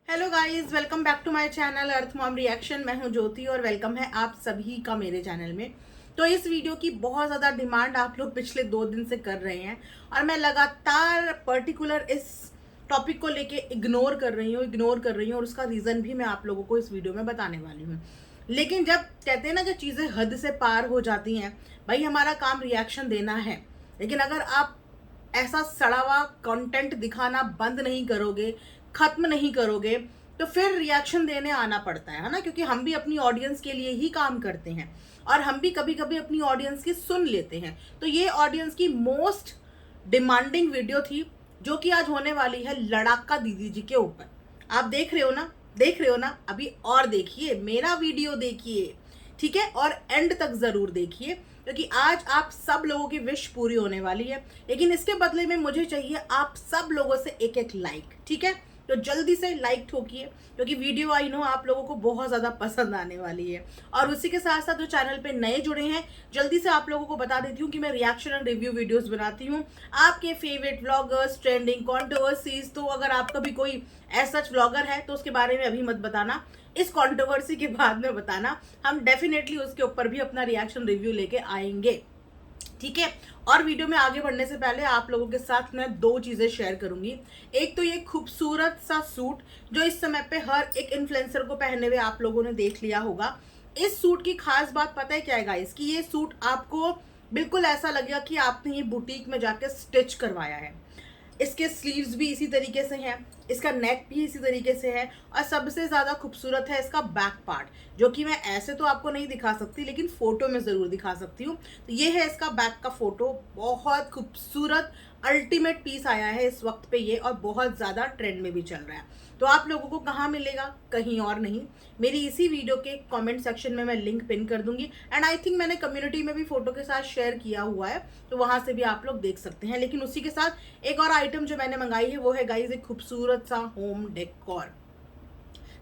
Hello guys, welcome back to my channel Earth Mom reaction. मैं हूं ज्योति और welcome है आप सभी का मेरे चैनल में। तो इस वीडियो की बहुत ज़्यादा डिमांड आप लोग पिछले 2 दिन से कर रहे हैं और मैं लगातार पर्टिकुलर इस टॉपिक को लेके इग्नोर कर रही हूँ और उसका रीज़न भी मैं आप लोगों को इस वीडियो में बताने वाली हूँ। लेकिन जब कहते हैं ना, जब चीज़ें हद से पार हो जाती हैं, भाई हमारा काम रिएक्शन देना है, लेकिन अगर आप ऐसा सड़ा हुआ कंटेंट दिखाना बंद नहीं करोगे, खत्म नहीं करोगे, तो फिर रिएक्शन देने आना पड़ता है ना, क्योंकि हम भी अपनी ऑडियंस के लिए ही काम करते हैं और हम भी कभी कभी अपनी ऑडियंस की सुन लेते हैं। तो ये ऑडियंस की मोस्ट डिमांडिंग वीडियो थी, जो कि आज होने वाली है लड़ाका दीदी जी के ऊपर। आप देख रहे हो ना अभी, और देखिए मेरा वीडियो देखिए, ठीक है, और एंड तक जरूर देखिए, क्योंकि आज आप सब लोगों की विश पूरी होने वाली है। लेकिन इसके बदले में मुझे चाहिए आप सब लोगों से एक एक लाइक, ठीक है। तो जल्दी से लाइक ठोकिए, क्योंकि वीडियो आई नो आप लोगों को बहुत ज़्यादा पसंद आने वाली है। और उसी के साथ साथ जो चैनल पे नए जुड़े हैं, जल्दी से आप लोगों को बता देती हूँ कि मैं रिएक्शन एंड रिव्यू वीडियोस बनाती हूँ आपके फेवरेट व्लॉगर्स, ट्रेंडिंग कॉन्ट्रोवर्सीज। तो अगर आपका भी कोई ऐसा व्लॉगर है तो उसके बारे में अभी मत बताना, इस कंट्रोवर्सी के बाद में बताना। हम डेफिनेटली उसके ऊपर भी अपना रिएक्शन रिव्यू लेके आएंगे, ठीक है। और वीडियो में आगे बढ़ने से पहले आप लोगों के साथ मैं 2 चीजें शेयर करूंगी। एक तो ये खूबसूरत सा सूट जो इस समय पे हर एक इन्फ्लुएंसर को पहने हुए आप लोगों ने देख लिया होगा। इस सूट की खास बात पता है क्या है गाइस, कि ये सूट आपको बिल्कुल ऐसा लगेगा कि आपने ये बुटीक में जाकर स्टिच करवाया है। इसके स्लीव्स भी इसी तरीके से हैं, इसका नेक भी इसी तरीके से है, और सबसे ज़्यादा खूबसूरत है इसका बैक पार्ट, जो कि मैं ऐसे तो आपको नहीं दिखा सकती लेकिन फोटो में ज़रूर दिखा सकती हूँ। तो ये है इसका बैक का फोटो, बहुत खूबसूरत अल्टीमेट पीस आया है इस वक्त पे ये, और बहुत ज़्यादा ट्रेंड में भी चल रहा है। तो आप लोगों को कहाँ मिलेगा, कहीं और नहीं, मेरी इसी वीडियो के कमेंट सेक्शन में मैं लिंक पिन कर दूंगी। एंड आई थिंक मैंने कम्युनिटी में भी फोटो के साथ शेयर किया हुआ है, तो वहां से भी आप लोग देख सकते हैं। लेकिन उसी के साथ एक और आइटम जो मैंने मंगाई है वो है गाइज एक खूबसूरत सा होम डेकोर।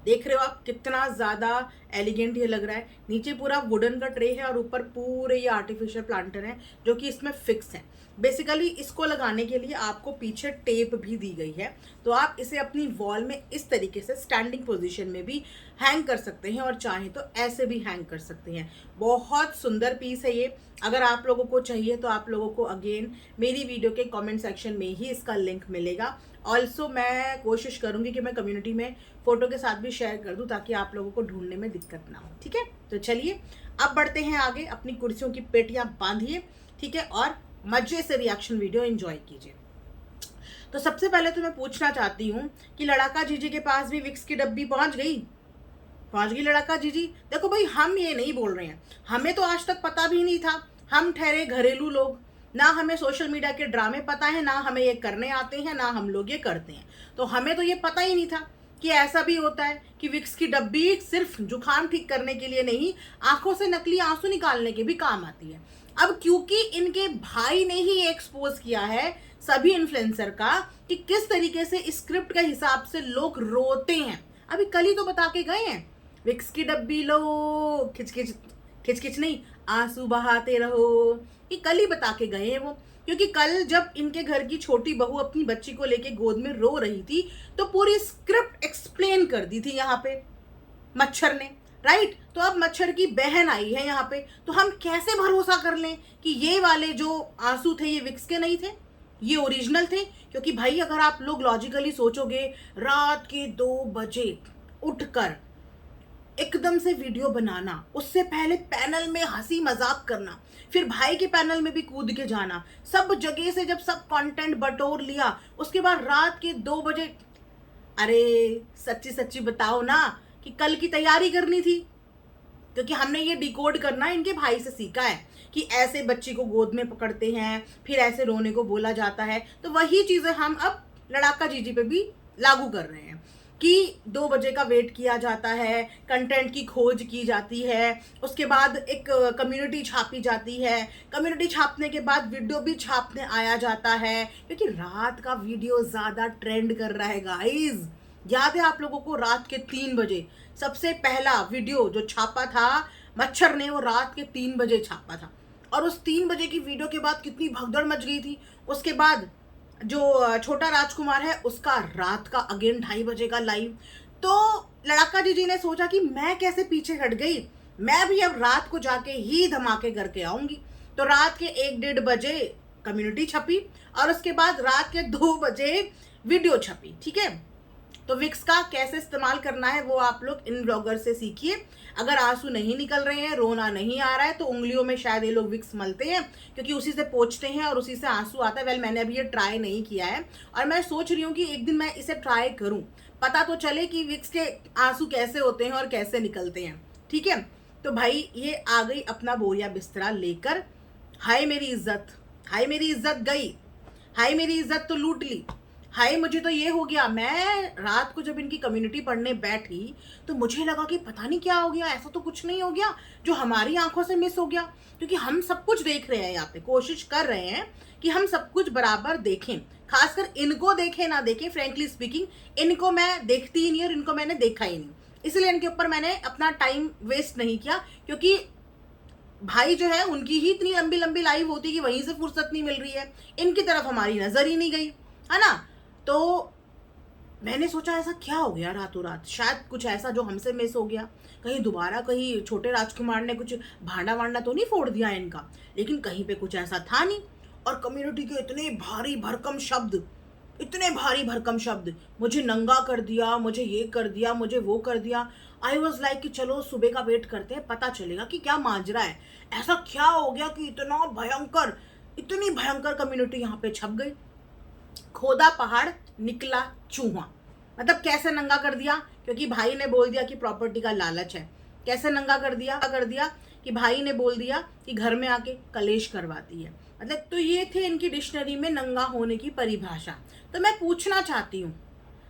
देख रहे हो आप कितना ज्यादा एलिगेंट ये लग रहा है। नीचे पूरा वुडन का ट्रे है और ऊपर पूरे ये आर्टिफिशियल प्लांटर है जो कि इसमें फिक्स है। बेसिकली इसको लगाने के लिए आपको पीछे टेप भी दी गई है, तो आप इसे अपनी वॉल में इस तरीके से स्टैंडिंग पोजीशन में भी हैंग कर सकते हैं और चाहे तो ऐसे भी हैंग कर सकते हैं। बहुत सुंदर पीस है ये। अगर आप लोगों को चाहिए तो आप लोगों को अगेन मेरी वीडियो के कमेंट सेक्शन में ही इसका लिंक मिलेगा। ऑल्सो मैं कोशिश करूंगी कि मैं कम्युनिटी में फोटो के साथ भी शेयर कर दूं, ताकि आप लोगों को ढूंढने में दिक्कत ना हो, ठीक है। तो चलिए अब बढ़ते हैं आगे, अपनी कुर्सियों की पेटियां बांधिए, ठीक है, और मजे से रिएक्शन वीडियो एंजॉय कीजिए। तो सबसे पहले तो मैं पूछना चाहती हूँ कि लड़ाका जीजी के पास भी विक्स की डब्बी पहुंच गई लड़ाका जीजी। देखो भाई, हम ये नहीं बोल रहे हैं, हमें तो आज तक पता भी नहीं था। हम ठहरे घरेलू लोग, ना हमें सोशल मीडिया के ड्रामे पता है, ना हमें ये करने आते हैं, ना हम लोग ये करते हैं। तो हमें तो ये पता ही नहीं था कि ऐसा भी होता है कि विक्स की डब्बी सिर्फ जुकाम ठीक करने के लिए नहीं, आंखों से नकली आंसू निकालने के भी काम आती है। अब क्योंकि इनके भाई ने ही एक्सपोज किया है सभी इन्फ्लुएंसर का कि किस तरीके से स्क्रिप्ट के हिसाब से लोग रोते हैं, अभी कल ही तो बता के गए हैं, विक्स की डब्बी लो, खिच खिच, खिच खिच नहीं, आंसू बहाते रहो। ये कल ही बता के गए हैं वो, क्योंकि कल जब इनके घर की छोटी बहू अपनी बच्ची को लेके गोद में रो रही थी, तो पूरी स्क्रिप्ट एक्सप्लेन कर दी थी यहाँ पे मच्छर ने, राइट। तो अब मच्छर की बहन आई है यहाँ पे, तो हम कैसे भरोसा कर लें कि ये वाले जो आंसू थे ये विक्स के नहीं थे, ये ओरिजिनल थे। क्योंकि भाई अगर आप लोग लॉजिकली सोचोगे, रात के 2 बजे उठकर एकदम से वीडियो बनाना, उससे पहले पैनल में हंसी मजाक करना, फिर भाई के पैनल में भी कूद के जाना, सब जगह से जब सब कंटेंट बटोर लिया, उसके बाद रात के 2 बजे, अरे सच्ची सच्ची बताओ ना कि कल की तैयारी करनी थी। क्योंकि हमने ये डिकोड करना इनके भाई से सीखा है कि ऐसे बच्ची को गोद में पकड़ते हैं, फिर ऐसे रोने को बोला जाता है। तो वही चीजें हम अब लड़ाका जीजी पे भी लागू कर रहे हैं कि 2 बजे का वेट किया जाता है, कंटेंट की खोज की जाती है, उसके बाद एक कम्युनिटी छापी जाती है, कम्युनिटी छापने के बाद वीडियो भी छापने आया जाता है, क्योंकि रात का वीडियो ज़्यादा ट्रेंड कर रहा है गाइज। याद है आप लोगों को, रात के 3 बजे सबसे पहला वीडियो जो छापा था मच्छर ने, वो रात के 3 बजे छापा था। और उस 3 बजे की वीडियो के बाद कितनी भगदड़ मच गई थी। उसके बाद जो छोटा राजकुमार है उसका रात का अगेन 2:30 बजे का लाइव, तो लड़ाका जीजी ने सोचा कि मैं कैसे पीछे हट गई, मैं भी अब रात को जाके ही धमाके करके आऊंगी। तो रात के 1-1:30 बजे कम्युनिटी छपी और उसके बाद रात के 2 बजे वीडियो छपी। ठीक है, तो विक्स का कैसे इस्तेमाल करना है वो आप लोग इन ब्लॉगर से सीखिए। अगर आंसू नहीं निकल रहे हैं, रोना नहीं आ रहा है, तो उंगलियों में शायद ये लोग विक्स मलते हैं, क्योंकि उसी से पोंछते हैं और उसी से आंसू आता है। वेल, मैंने अभी ये ट्राई नहीं किया है और मैं सोच रही हूँ कि एक दिन मैं इसे ट्राई करूँ, पता तो चले कि विक्स के आंसू कैसे होते हैं और कैसे निकलते हैं। ठीक है, तो भाई ये आ गई अपना बोरिया बिस्तरा लेकर। हाय मेरी इज्जत, हाय मेरी इज्जत गई, हाय मेरी इज्जत तो लूट ली, हाय मुझे तो ये हो गया। मैं रात को जब इनकी कम्युनिटी पढ़ने बैठी तो मुझे लगा कि पता नहीं क्या हो गया, ऐसा तो कुछ नहीं हो गया जो हमारी आंखों से मिस हो गया, क्योंकि हम सब कुछ देख रहे हैं यहाँ पे, कोशिश कर रहे हैं कि हम सब कुछ बराबर देखें, खासकर इनको देखें ना देखें। फ्रेंकली स्पीकिंग इनको मैं देखती ही नहीं और इनको मैंने देखा ही नहीं, इसलिए इनके ऊपर मैंने अपना टाइम वेस्ट नहीं किया, क्योंकि भाई जो है उनकी ही इतनी लंबी लंबी लाइव होती कि वहीं से फुर्सत नहीं मिल रही है, इनकी तरफ हमारी नजर ही नहीं गई, है ना। तो मैंने सोचा ऐसा क्या हो गया रातों रात, शायद कुछ ऐसा जो हमसे मिस हो गया, कहीं दोबारा कहीं छोटे राजकुमार ने कुछ भांडा वांडा तो नहीं फोड़ दिया इनका, लेकिन कहीं पे कुछ ऐसा था नहीं। और कम्युनिटी के इतने भारी भरकम शब्द, इतने भारी भरकम शब्द, मुझे नंगा कर दिया, मुझे ये कर दिया, मुझे वो कर दिया। आई वॉज लाइक कि चलो सुबह का वेट करते हैं, पता चलेगा कि क्या माजरा है, ऐसा क्या हो गया कि इतना भयंकर, इतनी भयंकर कम्युनिटी यहाँ पे छप गई। खोदा पहाड़ निकला चूहा, मतलब कैसे नंगा कर दिया, क्योंकि भाई ने बोल दिया कि प्रॉपर्टी का लालच है। कैसे नंगा कर दिया कि भाई ने बोल दिया कि घर में आके कलेश करवाती है, मतलब। तो ये थे इनकी डिक्शनरी में नंगा होने की परिभाषा। तो मैं पूछना चाहती हूँ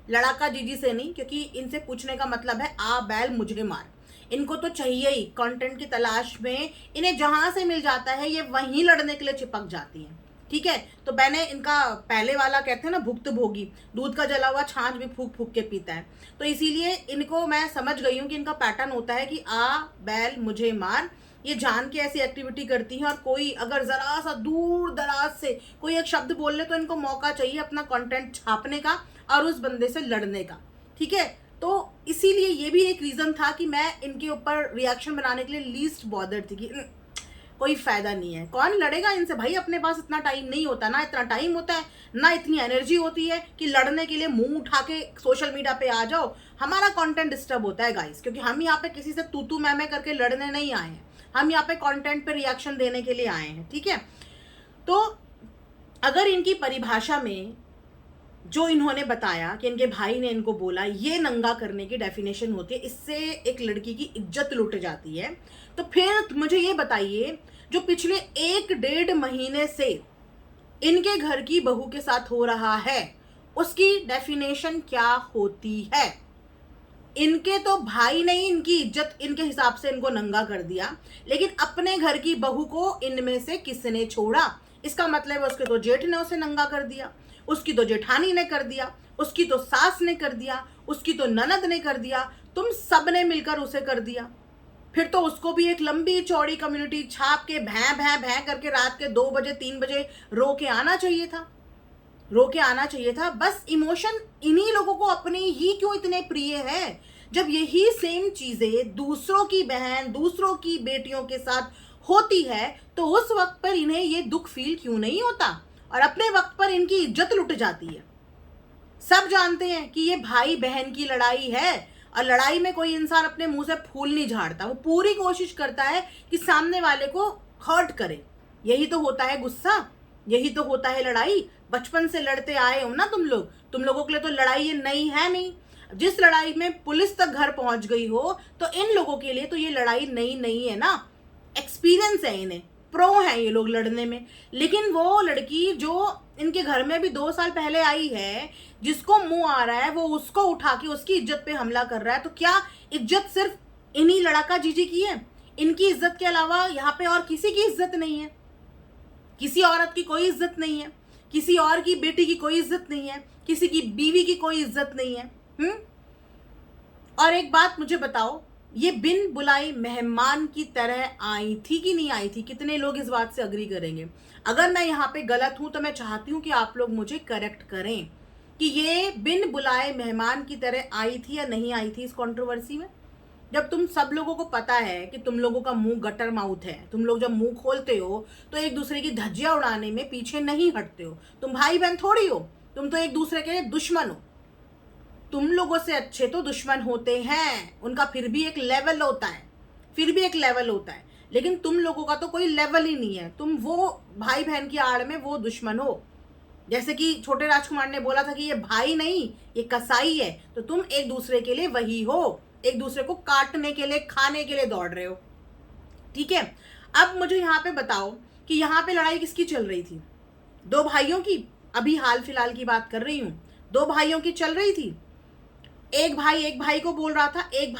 लड़ाका जीजी से नहीं, क्योंकि इनसे पूछने का मतलब है आ बैल मुझे मार। इनको तो चाहिए ही कंटेंट की तलाश में, इन्हें जहां से मिल जाता है ये वहीं लड़ने के लिए चिपक जाती हैं। ठीक है, तो मैंने इनका पहले वाला कहते हैं ना भुक्त भोगी, दूध का जला हुआ छाछ भी फूक फूक के पीता है, तो इसीलिए इनको मैं समझ गई हूँ कि इनका पैटर्न होता है कि आ बैल मुझे मार। ये जान के ऐसी एक्टिविटी करती हैं, और कोई अगर जरा सा दूर दराज से कोई एक शब्द बोल ले तो इनको मौका चाहिए अपना कंटेंट छापने का और उस बंदे से लड़ने का। ठीक है, तो इसीलिए ये भी एक रीजन था कि मैं इनके ऊपर रिएक्शन बनाने के लिए लीस्ट बॉदर्ड थी कि कोई फायदा नहीं है, कौन लड़ेगा इनसे भाई, अपने पास इतना टाइम नहीं होता ना, इतना टाइम होता है ना, इतनी एनर्जी होती है कि लड़ने के लिए मुंह उठा के सोशल मीडिया पे आ जाओ। हमारा कंटेंट डिस्टर्ब होता है गाइस, क्योंकि हम यहाँ पे किसी से तू मैं करके लड़ने नहीं आए हैं, हम यहाँ पे कंटेंट पे रिएक्शन देने के लिए आए हैं। ठीक है, तो अगर इनकी परिभाषा में जो इन्होंने बताया कि इनके भाई ने इनको बोला ये नंगा करने की डेफिनेशन होती है, इससे एक लड़की की इज्जत लुट जाती है, तो फिर मुझे ये बताइए जो पिछले 1-1.5 महीने से इनके घर की बहू के साथ हो रहा है उसकी डेफिनेशन क्या होती है। इनके तो भाई ने ही इनकी इज्जत इनके हिसाब से इनको नंगा कर दिया, लेकिन अपने घर की बहू को इनमें से किसने छोड़ा, इसका मतलब है उसके तो जेठ ने उसे नंगा कर दिया, उसकी तो जेठानी ने कर दिया, उसकी तो सास ने कर दिया, उसकी तो ननद ने कर दिया, तुम सब ने मिलकर उसे कर दिया। फिर तो उसको भी एक लंबी चौड़ी कम्युनिटी छाप के भैं भैं भैं करके रात के 2 बजे 3 बजे रो के आना चाहिए था, रो के आना चाहिए था। बस इमोशन इन्हीं लोगों को अपने ही क्यों इतने प्रिय है, जब यही सेम चीजें दूसरों की बहन दूसरों की बेटियों के साथ होती है तो उस वक्त पर इन्हें ये दुख फील क्यों नहीं होता, और अपने वक्त पर इनकी इज्जत लुट जाती है। सब जानते हैं कि ये भाई बहन की लड़ाई है, और लड़ाई में कोई इंसान अपने मुंह से फूल नहीं झाड़ता, वो पूरी कोशिश करता है कि सामने वाले को हर्ट करे। यही तो होता है गुस्सा, यही तो होता है लड़ाई। बचपन से लड़ते आए हो ना तुम लोग, तुम लोगों के लिए तो लड़ाई ये नई है नहीं। जिस लड़ाई में पुलिस तक घर पहुंच गई हो तो इन लोगों के लिए तो ये लड़ाई नई नहीं है ना, एक्सपीरियंस है इन्हें, प्रो है ये लोग लड़ने में। लेकिन वो लड़की जो इनके घर में भी 2 साल पहले आई है, जिसको मुंह आ रहा है वो उसको उठा के उसकी इज्जत पे हमला कर रहा है, तो क्या इज्जत सिर्फ इन्हीं लड़ाका जीजी की है? इनकी इज्जत के अलावा यहाँ पे और किसी की इज्जत नहीं है, किसी औरत की कोई इज्जत नहीं है, किसी और की बेटी की कोई इज्जत नहीं है, किसी की बीवी की कोई इज्जत नहीं है। और एक बात मुझे बताओ, ये बिन बुलाई मेहमान की तरह आई थी कि नहीं आई थी? कितने लोग इस बात से अग्री करेंगे? अगर मैं यहाँ पे गलत हूं तो मैं चाहती हूं कि आप लोग मुझे करेक्ट करें कि ये बिन बुलाए मेहमान की तरह आई थी या नहीं आई थी इस कंट्रोवर्सी में? जब तुम सब लोगों को पता है कि तुम लोगों का मुंह गटर माउथ है, तुम लोग जब मुंह खोलते हो तो एक दूसरे की धज्जियां उड़ाने में पीछे नहीं हटते हो। तुम भाई बहन थोड़ी हो, तुम तो एक दूसरे के दुश्मन हो। तुम लोगों से अच्छे तो दुश्मन होते हैं, उनका फिर भी एक लेवल होता है, फिर भी एक लेवल होता है, लेकिन तुम लोगों का तो कोई लेवल ही नहीं है। तुम वो भाई बहन की आड़ में वो दुश्मन हो। जैसे कि छोटे राजकुमार ने बोला था कि ये भाई नहीं, ये कसाई है, तो तुम एक दूसरे के लिए वही हो, एक दूसरे को काटने के लिए, खाने के लिए दौड़ रहे हो। ठीक है, अब मुझे यहाँ पे बताओ कि यहाँ पे लड़ाई किसकी चल रही थी? दो भाइयों की। अभी हाल फिलहाल की बात कर रही हूँ, दो भाइयों की चल रही थी। एक भाई को बोल रहा था, एक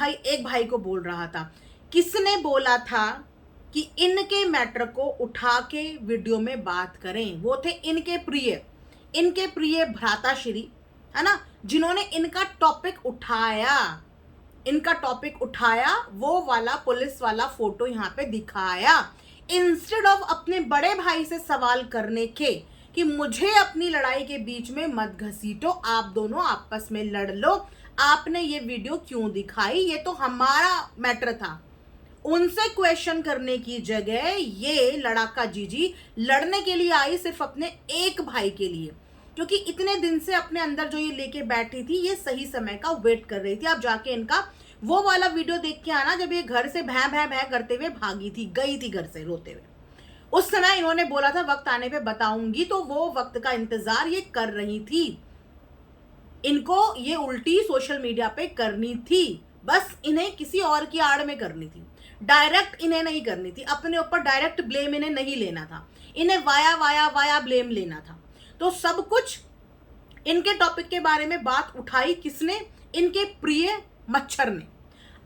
भाई को बोल रहा था। किसने बोला था कि इनके मैटर को उठा के वीडियो में बात करें? वो थे इनके प्रिय भ्राताश्री, है ना, जिन्होंने इनका टॉपिक उठाया, वो वाला पुलिस वाला फोटो यहाँ पे दिखाया। इंस्टेड ऑफ अपने बड़े भाई से सवाल करने के कि मुझे अपनी लड़ाई के बीच में मत घसीटो, आप दोनों आपस में लड़ लो, आपने ये वीडियो क्यों दिखाई, ये तो हमारा मैटर था। उनसे क्वेश्चन करने की जगह ये लड़ाका जीजी लड़ने के लिए आई सिर्फ अपने एक भाई के लिए, क्योंकि इतने दिन से अपने अंदर जो ये लेके बैठी थी, ये सही समय का वेट कर रही थी। अब जाके इनका वो वाला वीडियो देख के आना जब ये घर से भैं भैं भैं करते हुए भागी थी, गई थी घर से रोते हुए। उस समय इन्होंने बोला था वक्त आने पे बताऊंगी, तो वो वक्त का इंतजार ये कर रही थी। इनको ये उल्टी सोशल मीडिया पे करनी थी, बस इन्हें किसी और की आड़ में करनी थी, डायरेक्ट इन्हें नहीं करनी थी। अपने ऊपर डायरेक्ट ब्लेम इन्हें नहीं लेना था, इन्हें वाया ब्लेम लेना था। तो सब कुछ इनके टॉपिक के बारे में बात उठाई किसने? इनके प्रिय मच्छर ने।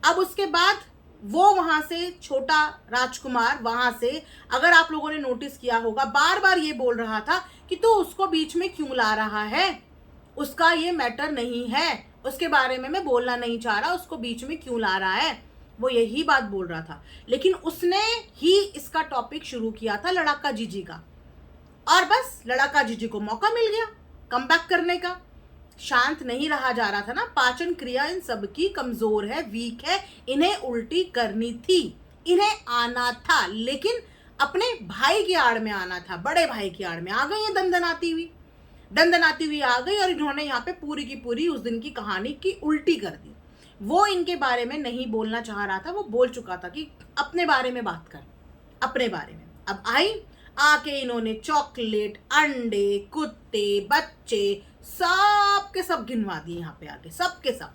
अब उसके बाद वो वहां से छोटा राजकुमार, वहां से अगर आप लोगों ने नोटिस किया होगा, बार बार ये बोल रहा था कि तू उसको बीच में क्यों ला रहा है, उसका ये मैटर नहीं है, उसके बारे में मैं बोलना नहीं चाह रहा, उसको बीच में क्यों ला रहा है, वो यही बात बोल रहा था। लेकिन उसने ही इसका टॉपिक शुरू किया था लड़ाका जीजी का, और बस लड़ाका जीजी को मौका मिल गया कमबैक करने का। शांत नहीं रहा जा रहा था ना, पाचन क्रिया इन सबकी कमजोर है, वीक है, इन्हें उल्टी करनी थी, इन्हें आना था, लेकिन अपने भाई की आड़ में आना था, बड़े भाई की आड़ में आ गई है दंदनाती हुई आ गई, और इन्होंने यहाँ पे पूरी की पूरी उस दिन की कहानी की उल्टी कर दी। वो इनके बारे में नहीं बोलना चाह रहा था, वो बोल चुका था कि अपने बारे में बात कर, अपने बारे में। अब आके इन्होंने चॉकलेट, अंडे, कुत्ते, बच्चे सब के सब गिनवा दिए यहाँ पे आके, सब के सब।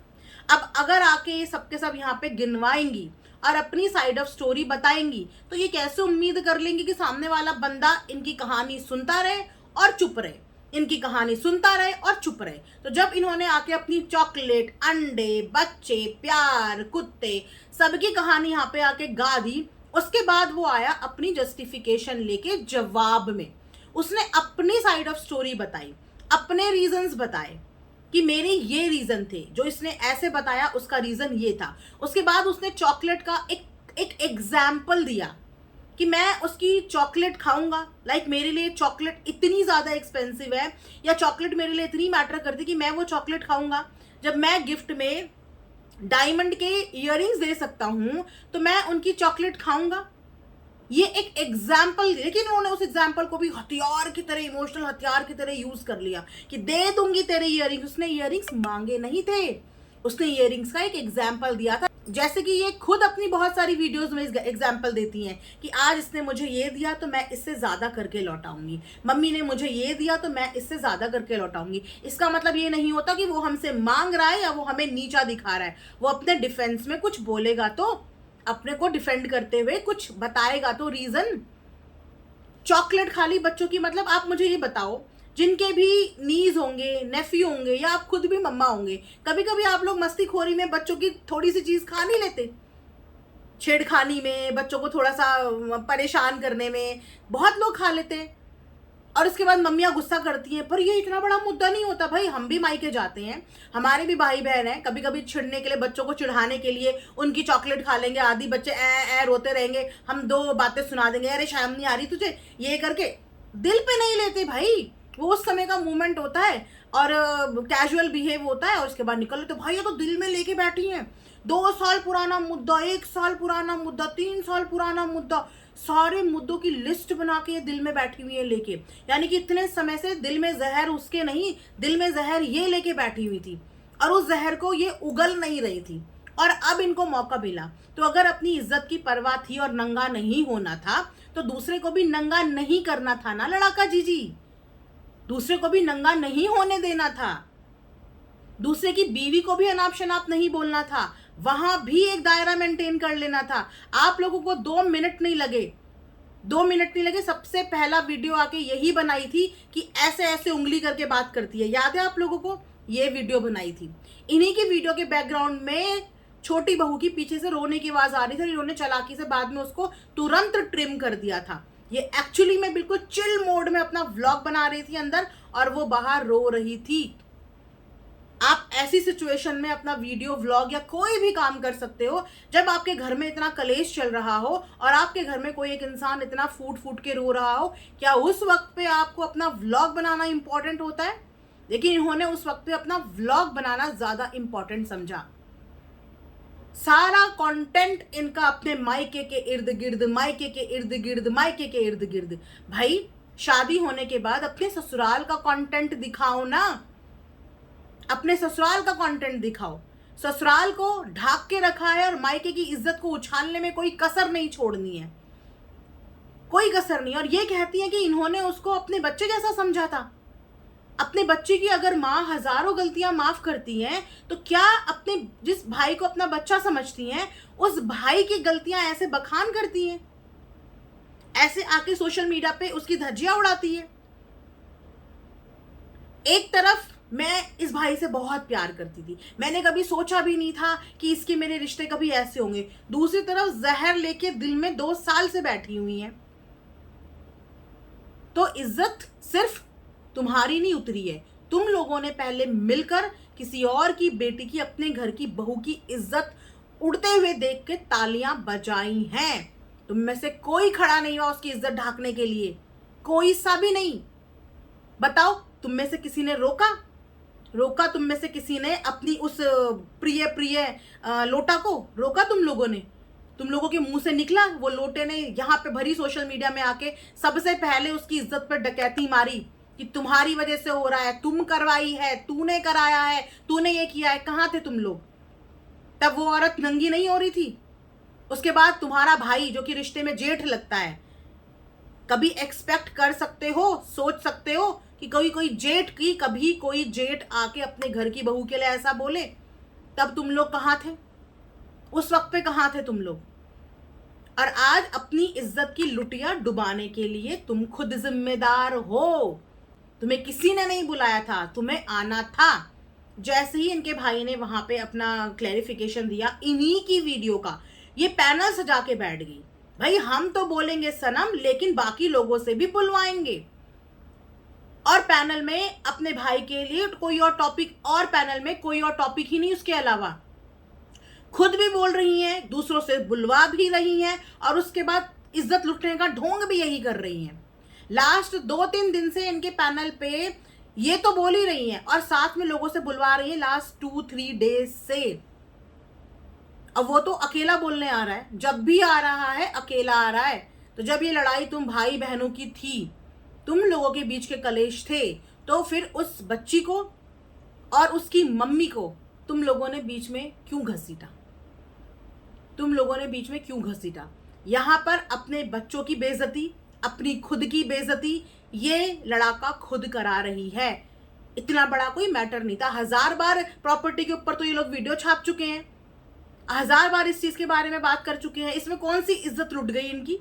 अब अगर आके ये सब के सब यहाँ पे गिनवाएंगी और अपनी साइड ऑफ स्टोरी बताएंगी, तो ये कैसे उम्मीद कर लेंगी कि सामने वाला बंदा इनकी कहानी सुनता रहे और चुप रहे, इनकी कहानी सुनता रहे और चुप रहे। तो जब इन्होंने आके अपनी चॉकलेट, अंडे, बच्चे, प्यार, कुत्ते, सबकी कहानी यहाँ पे आके गा दी, उसके बाद वो आया अपनी जस्टिफिकेशन लेके जवाब में। उसने अपनी साइड ऑफ स्टोरी बताई, अपने रीजंस बताए कि मेरे ये रीजन थे, जो इसने ऐसे बताया उसका रीजन ये था। उसके बाद उसने चॉकलेट का एक एग्जाम्पल दिया कि मैं उसकी चॉकलेट खाऊंगा, लाइक मेरे लिए चॉकलेट इतनी ज़्यादा एक्सपेंसिव है, या चॉकलेट मेरे लिए इतनी मैटर करती कि मैं वो चॉकलेट खाऊंगा। जब मैं गिफ्ट में डायमंड के इयररिंग्स दे सकता हूं, तो मैं उनकी चॉकलेट खाऊंगा। ये एक एग्जाम्पल, लेकिन उन्होंने उस एग्जाम्पल को भी हथियार की तरह, इमोशनल हथियार की तरह यूज कर लिया कि दे दूंगी तेरे इयररिंग्स। उसने इयररिंग्स मांगे नहीं थे, उसने इयररिंग्स का एक एग्जाम्पल दिया था। जैसे कि ये खुद अपनी बहुत सारी वीडियोस में एग्जाम्पल देती हैं कि आज इसने मुझे ये दिया तो मैं इससे ज़्यादा करके लौटाऊंगी, मम्मी ने मुझे ये दिया तो मैं इससे ज़्यादा करके लौटाऊंगी। इसका मतलब ये नहीं होता कि वो हमसे मांग रहा है या वो हमें नीचा दिखा रहा है। वो अपने डिफेंस में कुछ बोलेगा तो, अपने को डिफेंड करते हुए कुछ बताएगा तो रीज़न। चॉकलेट खाली बच्चों की, मतलब आप मुझे ये बताओ, जिनके भी नीज होंगे, नेफ्यू होंगे, या आप खुद भी मम्मा होंगे, कभी कभी आप लोग मस्तीखोरी में बच्चों की थोड़ी सी चीज खा नहीं लेते? छेड़खानी में, बच्चों को थोड़ा सा परेशान करने में बहुत लोग खा लेते हैं, और उसके बाद मम्मियाँ गुस्सा करती हैं। पर ये इतना बड़ा मुद्दा नहीं होता भाई, हम भी मायके जाते हैं, हमारे भी भाई बहन हैं, कभी कभी छिड़ने के लिए, बच्चों को चिढ़ाने के लिए उनकी चॉकलेट खा लेंगे, आधी बच्चे ए रोते रहेंगे, हम दो बातें सुना देंगे, अरे शर्म नहीं आ रही तुझे, ये करके दिल पे नहीं लेते भाई। वो उस समय का मूवमेंट होता है, और कैजुअल बिहेव होता है और उसके बाद निकल लेते। भाई ये तो दिल में लेके बैठी हैं, 2 साल पुराना मुद्दा, 1 साल पुराना मुद्दा, 3 साल पुराना मुद्दा, सारे मुद्दों की लिस्ट बना के ये दिल में बैठी हुई है लेके। यानी कि इतने समय से दिल में जहर उसके नहीं, दिल में जहर ये लेके बैठी हुई थी और उस जहर को ये उगल नहीं रही थी और अब इनको मौका मिला। तो अगर अपनी इज्जत की परवाह थी और नंगा नहीं होना था तो दूसरे को भी नंगा नहीं करना था ना लड़ाका जीजी, दूसरे को भी नंगा नहीं होने देना था, दूसरे की बीवी को भी अनाप शनाप नहीं बोलना था, वहां भी एक दायरा मेंटेन कर लेना था। आप लोगों को 2 मिनट नहीं लगे, 2 मिनट नहीं लगे। सबसे पहला वीडियो आके यही बनाई थी कि ऐसे ऐसे उंगली करके बात करती है, याद है आप लोगों को? ये वीडियो बनाई थी। इन्हीं की वीडियो के बैकग्राउंड में छोटी बहू की पीछे से रोने की आवाज आ रही थी, इन्होंने चालाकी से बाद में उसको तुरंत ट्रिम कर दिया था। ये एक्चुअली में बिल्कुल चिल मोड में अपना व्लॉग बना रही थी अंदर और वो बाहर रो रही थी। आप ऐसी सिचुएशन में अपना वीडियो व्लॉग या कोई भी काम कर सकते हो जब आपके घर में इतना कलेश चल रहा हो और आपके घर में कोई एक इंसान इतना फूट फूट के रो रहा हो। क्या उस वक्त पे आपको अपना व्लॉग बनाना इंपॉर्टेंट होता है? लेकिन इन्होंने उस वक्त पे अपना व्लॉग बनाना ज्यादा इंपॉर्टेंट समझा। सारा कंटेंट इनका अपने मायके के इर्द गिर्द, मायके के इर्द गिर्द, मायके के इर्द गिर्द। भाई शादी होने के बाद अपने ससुराल का कंटेंट दिखाओ ना, अपने ससुराल का कंटेंट दिखाओ। ससुराल को ढाक के रखा है और मायके की इज्जत को उछालने में कोई कसर नहीं छोड़नी है, कोई कसर नहीं। और ये कहती है कि इन्होंने उसको अपने बच्चे जैसा समझा था। अपने बच्चे की अगर माँ हजारों गलतियां माफ करती हैं तो क्या अपने जिस भाई को अपना बच्चा समझती हैं उस भाई की गलतियां ऐसे बखान करती हैं, ऐसे आके सोशल मीडिया पे उसकी धज्जियां उड़ाती है? एक तरफ मैं इस भाई से बहुत प्यार करती थी, मैंने कभी सोचा भी नहीं था कि इसके मेरे रिश्ते कभी ऐसे होंगे। दूसरी तरफ जहर लेके दिल में 2 साल से बैठी हुई है। तो इज्जत सिर्फ तुम्हारी नहीं उतरी है, तुम लोगों ने पहले मिलकर किसी और की बेटी की, अपने घर की बहू की इज्जत उड़ते हुए देख के तालियां बजाई हैं। तुम में से कोई खड़ा नहीं हुआ उसकी इज्जत ढाकने के लिए, कोई सा भी नहीं। बताओ, तुम में से किसी ने रोका तुम में से किसी ने अपनी उस प्रिय प्रिय लोटा को रोका? तुम लोगों ने, तुम लोगों के मुंह से निकला? वो लोटे ने यहाँ पे भरी सोशल मीडिया में आके सबसे पहले उसकी इज्जत पर डकैती मारी कि तुम्हारी वजह से हो रहा है, तुम करवाई है, तूने कराया है, तूने ये किया है। कहाँ थे तुम लोग? तब वो औरत नंगी नहीं हो रही थी। उसके बाद तुम्हारा भाई जो कि रिश्ते में जेठ लगता है, कभी एक्सपेक्ट कर सकते हो, सोच सकते हो कि कोई जेठ की, कभी कोई जेठ आके अपने घर की बहू के लिए ऐसा बोले? तब तुम लोग कहाँ थे? उस वक्त पे कहाँ थे तुम लोग? और आज अपनी इज्जत की लुटिया डुबाने के लिए तुम खुद जिम्मेदार हो। तुम्हें किसी ने नहीं बुलाया था, तुम्हें आना था। जैसे ही इनके भाई ने वहां पे अपना क्लैरिफिकेशन दिया इन्हीं की वीडियो का, ये पैनल सजा के बैठ गई। भाई हम तो बोलेंगे सनम, लेकिन बाकी लोगों से भी बुलवाएंगे। और पैनल में अपने भाई के लिए कोई और टॉपिक, और पैनल में कोई और टॉपिक ही नहीं उसके अलावा। खुद भी बोल रही हैं, दूसरों से बुलवा भी रही हैं और उसके बाद इज्जत लुटने का ढोंग भी यही कर रही हैं। लास्ट 2-3 दिन से इनके पैनल पे ये तो बोल ही रही हैं और साथ में लोगों से बुलवा रही हैं लास्ट 2-3 डेज से। अब वो तो अकेला बोलने आ रहा है, जब भी आ रहा है अकेला आ रहा है। तो जब ये लड़ाई तुम भाई बहनों की थी, तुम लोगों के बीच के कलेश थे, तो फिर उस बच्ची को और उसकी मम्मी को तुम लोगों ने बीच में क्यों घसीटा? तुम लोगों ने बीच में क्यों घसीटा? यहां पर अपने बच्चों की बेइज्जती, अपनी खुद की बेइज्जती ये लड़ाका खुद करा रही है। इतना बड़ा कोई मैटर नहीं था। 1000 बार प्रॉपर्टी के ऊपर तो ये लोग वीडियो छाप चुके हैं, 1000 बार इस चीज के बारे में बात कर चुके हैं। इसमें कौन सी इज्जत लुट गई इनकी?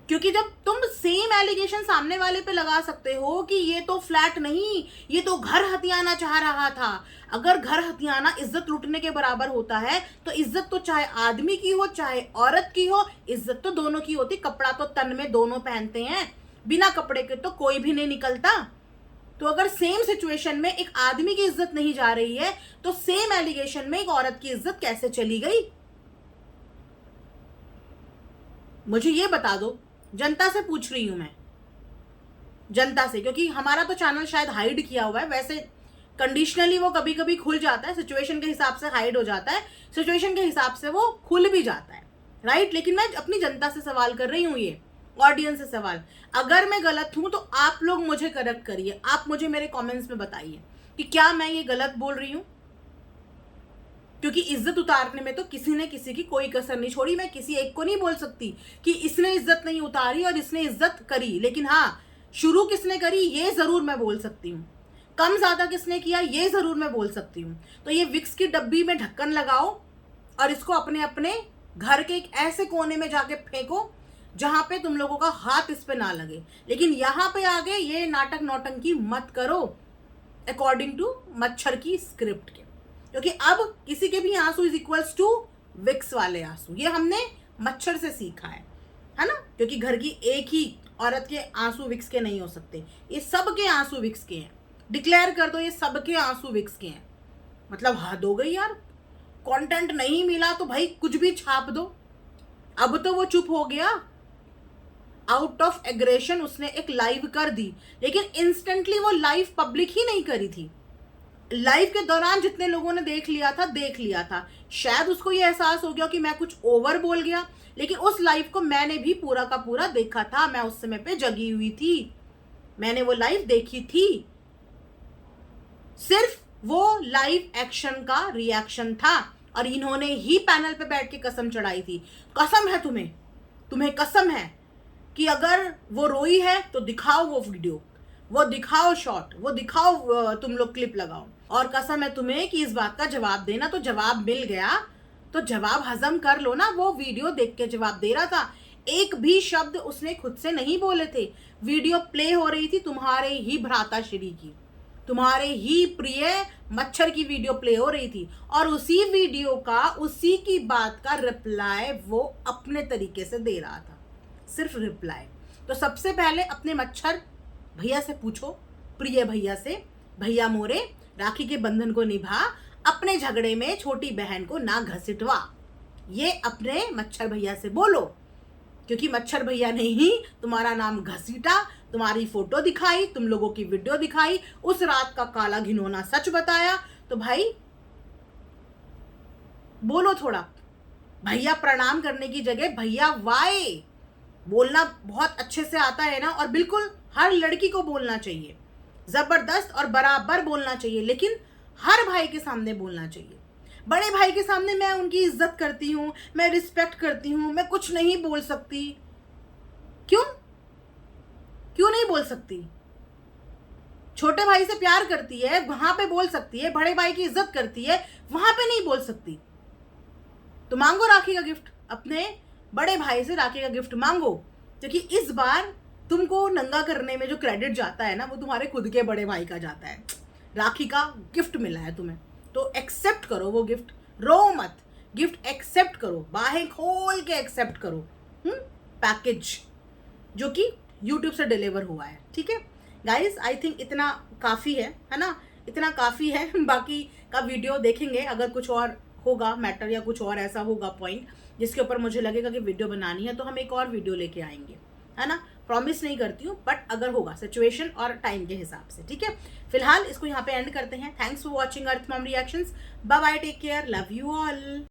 क्योंकि जब तुम सेम एलिगेशन सामने वाले पे लगा सकते हो कि ये तो फ्लैट नहीं, ये तो घर हथियाना चाह रहा था। अगर घर हथियाना इज्जत लूटने के बराबर होता है तो इज्जत तो चाहे आदमी की हो चाहे औरत की हो, इज्जत तो दोनों की होती। कपड़ा तो तन में दोनों पहनते हैं, बिना कपड़े के तो कोई भी नहीं निकलता। तो अगर सेम सिचुएशन में एक आदमी की इज्जत नहीं जा रही है तो सेम एलिगेशन में एक औरत की इज्जत कैसे चली गई? मुझे ये बता दो, जनता से पूछ रही हूं मैं। जनता से, क्योंकि हमारा तो चैनल शायद हाइड किया हुआ है, वैसे कंडीशनली वो कभी कभी खुल जाता है, सिचुएशन के हिसाब से हाइड हो जाता है, सिचुएशन के हिसाब से वो खुल भी जाता है, राइट। लेकिन मैं अपनी जनता से सवाल कर रही हूँ, ये ऑडियंस से सवाल। अगर मैं गलत हूं तो आप लोग मुझे करेक्ट करिए, आप मुझे मेरे कमेंट्स में बताइए कि क्या मैं ये गलत बोल रही हूं। क्योंकि इज्जत उतारने में तो किसी ने किसी की कोई कसर नहीं छोड़ी। मैं किसी एक को नहीं बोल सकती कि इसने इज्जत नहीं उतारी और इसने इज्जत करी, लेकिन हाँ, शुरू किसने करी ये जरूर मैं बोल सकती हूँ, कम ज्यादा किसने किया ये जरूर मैं बोल सकती हूँ। तो ये विक्स की डब्बी में ढक्कन लगाओ और इसको अपने अपने घर के एक ऐसे कोने में जाके फेंको जहां पे तुम लोगों का हाथ इस पे ना लगे। लेकिन यहाँ पे आगे ये नाटक नौटंकी मत करो अकॉर्डिंग टू मच्छर की स्क्रिप्ट के, क्योंकि अब किसी के भी आंसू इज इक्वल्स टू विक्स वाले आंसू। ये हमने मच्छर से सीखा है ना, क्योंकि घर की एक ही औरत के आंसू विक्स के नहीं हो सकते, ये सबके आंसू विक्स के हैं। डिक्लेयर कर दो ये सबके आंसू विक्स के हैं। मतलब हद हो गई यार, कंटेंट नहीं मिला तो भाई कुछ भी छाप दो। अब तो वो चुप हो गया, आउट ऑफ एग्रेशन उसने एक लाइव कर दी, लेकिन इंस्टेंटली वो लाइव पब्लिक ही नहीं करी थी। लाइव के दौरान जितने लोगों ने देख लिया था, शायद उसको ये एहसास हो गया कि मैं कुछ ओवर बोल गया, लेकिन उस लाइव को मैंने भी पूरा का पूरा देखा था। मैं उस समय पे जगी हुई थी, मैंने वो लाइव देखी थी। सिर्फ वो लाइव एक्शन का रिएक्शन था और इन्होंने ही पैनल पे बैठ के कसम चढ़ाई थी। कसम है तुम्हें कसम है कि अगर वो रोई है तो दिखाओ वो वीडियो, वो दिखाओ शॉट, वो दिखाओ, तुम लोग क्लिप लगाओ। और कसम है तुम्हें कि इस बात का जवाब देना, तो जवाब मिल गया तो जवाब हजम कर लो ना। वो वीडियो देख के जवाब दे रहा था, एक भी शब्द उसने खुद से नहीं बोले थे। वीडियो प्ले हो रही थी तुम्हारे ही भ्राता श्री की, तुम्हारे ही प्रिय मच्छर की वीडियो प्ले हो रही थी, और उसी वीडियो का, उसी की बात का रिप्लाई वो अपने तरीके से दे रहा था, सिर्फ रिप्लाई। तो सबसे पहले अपने मच्छर भैया से पूछो, प्रिय भैया से, भैया मोरे राखी के बंधन को निभा, अपने झगड़े में छोटी बहन को ना घसीटवा। ये अपने मच्छर भैया से बोलो, क्योंकि मच्छर भैया ने ही तुम्हारा नाम घसीटा, तुम्हारी फोटो दिखाई, तुम लोगों की वीडियो दिखाई, उस रात का काला घिनौना सच बताया। तो भाई बोलो थोड़ा। भैया प्रणाम करने की जगह भैया वाई बोलना बहुत अच्छे से आता है ना, और बिल्कुल हर लड़की को बोलना चाहिए, जबरदस्त और बराबर बोलना चाहिए, लेकिन हर भाई के सामने बोलना चाहिए। बड़े भाई के सामने मैं उनकी इज्जत करती हूँ, मैं रिस्पेक्ट करती हूँ, मैं कुछ नहीं बोल सकती। क्यों नहीं बोल सकती? छोटे भाई से प्यार करती है वहां पे बोल सकती है, बड़े भाई की इज्जत करती है वहां पे नहीं बोल सकती। तो मांगो राखी का गिफ्ट, अपने बड़े भाई से राखी का गिफ्ट मांगो, क्योंकि इस बार तुमको नंगा करने में जो क्रेडिट जाता है ना, वो तुम्हारे खुद के बड़े भाई का जाता है। राखी का गिफ्ट मिला है तुम्हें तो एक्सेप्ट करो वो गिफ्ट, रो मत, गिफ्ट एक्सेप्ट करो, बाहें खोल के एक्सेप्ट करो। पैकेज जो कि यूट्यूब से डिलीवर हुआ है, ठीक है गाइज। आई थिंक इतना काफ़ी है ना, इतना काफ़ी है। बाकी का वीडियो देखेंगे, अगर कुछ और होगा मैटर या कुछ और ऐसा होगा पॉइंट जिसके ऊपर मुझे लगेगा कि वीडियो बनानी है, तो हम एक और वीडियो लेके आएंगे, है ना। प्रॉमिस नहीं करती हूँ, बट अगर होगा सिचुएशन और टाइम के हिसाब से, ठीक है। फिलहाल इसको यहाँ पे एंड करते हैं। Thanks for watching Earth Mom reactions. Bye bye, take care, love you all.